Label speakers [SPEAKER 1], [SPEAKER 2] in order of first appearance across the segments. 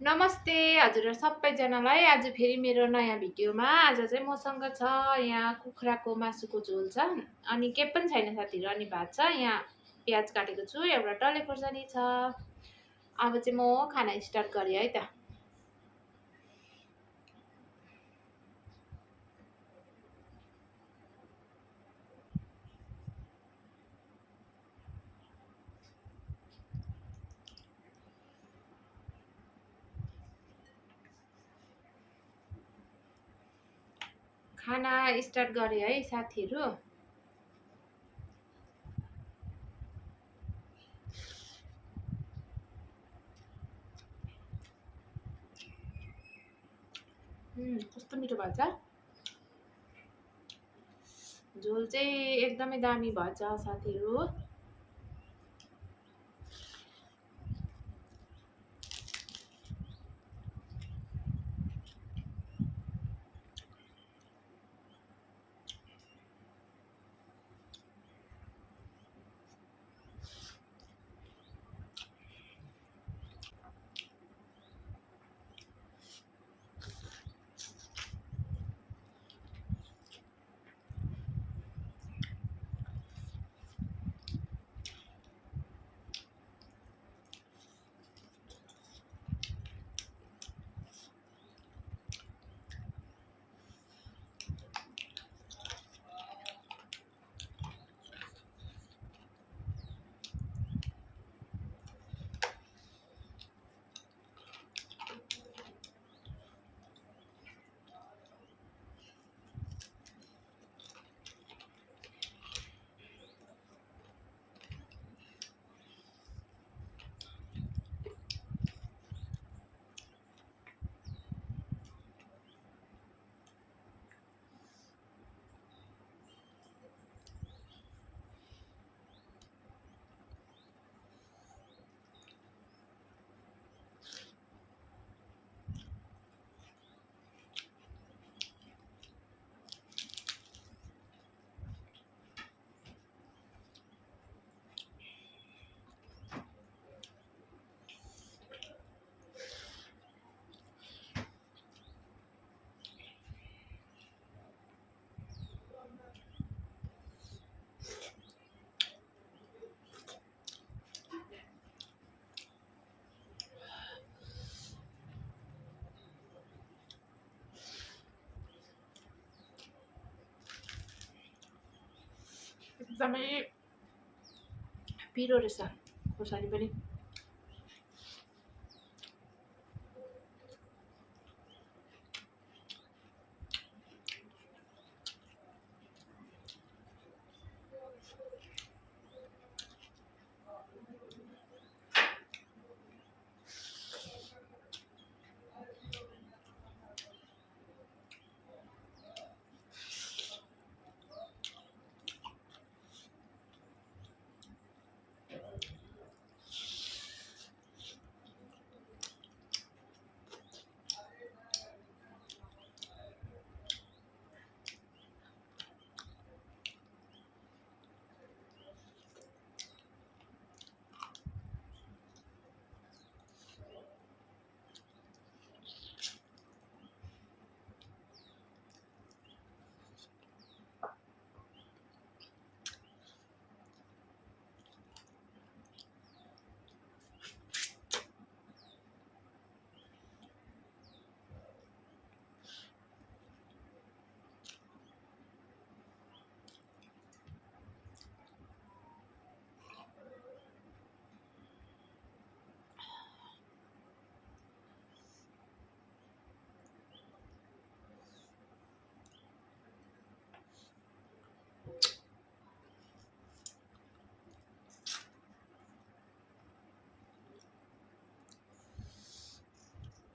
[SPEAKER 1] नमस्ते हजुर सबैजनालाई। आज फेरि मेरो नयाँ भिडियोमा आज चाहिँ मसँग छ यहाँ कुखुराको मासुको झोल छ। अनि के पनि छैन साथीहरू, अनि भात छ। यहाँ प्याज काटेको छु, एउटा डल्ले खोर्सानी छ। अब चाहिँ म खाना स्टार्ट गरेँ है त। खाना स्टार्ट गरेँ है साथीहरू। कस्तो मिठो भएछ। झोल चाहिँ एकदमै दामी भएछ साथीहरू। एकदमै पिरो रहेछ खोर्सानी पनि।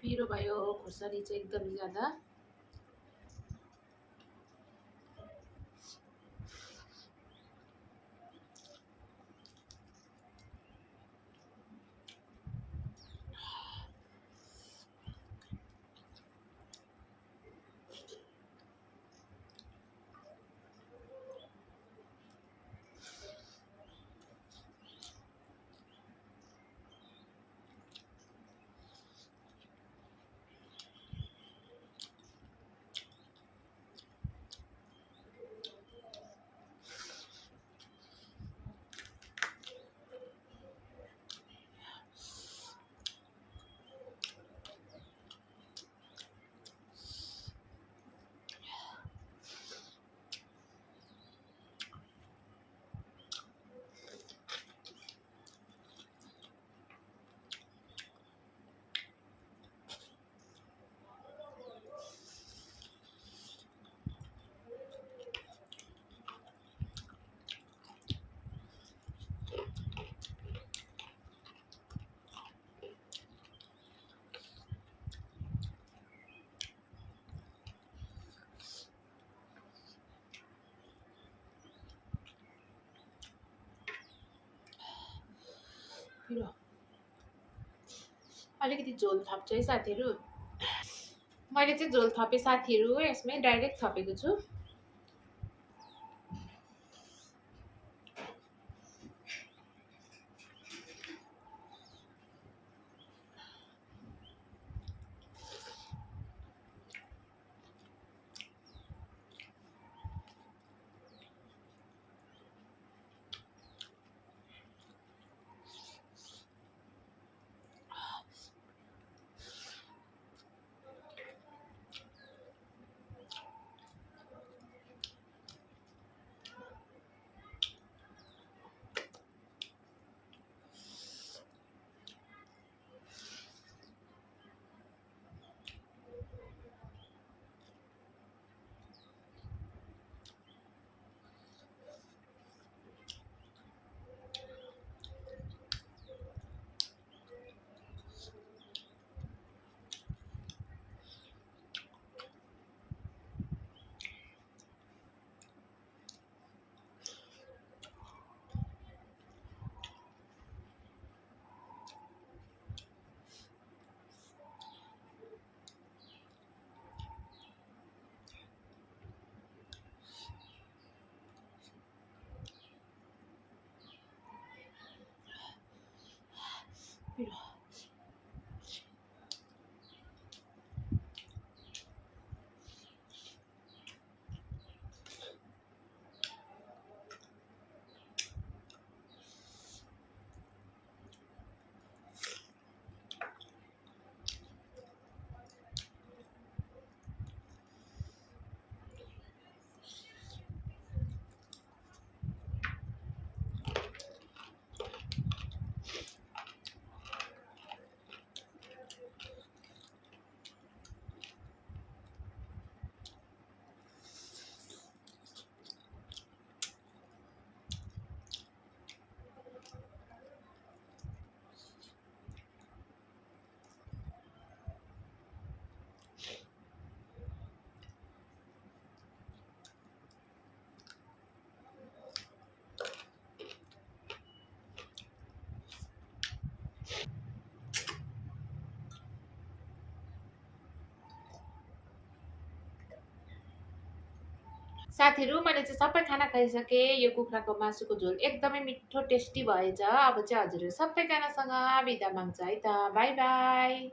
[SPEAKER 1] पिरो भयो खोर्सानी चाहिँ एकदमै ज्यादा। अलिकति झोल थप्छु है साथीहरू। मैले चाहिँ झोल थपेँ साथीहरू, यसमै डाइरेक्ट थपेको छु। साथीहरू मैले चाहिँ सबै खाना खाइसकेँ। यो कुखुराको मासुको झोल एकदमै मिठो टेस्टी भएछ। अब चाहिँ हजुरहरू सबैजनासँग बिदा माग्छु है त। By by.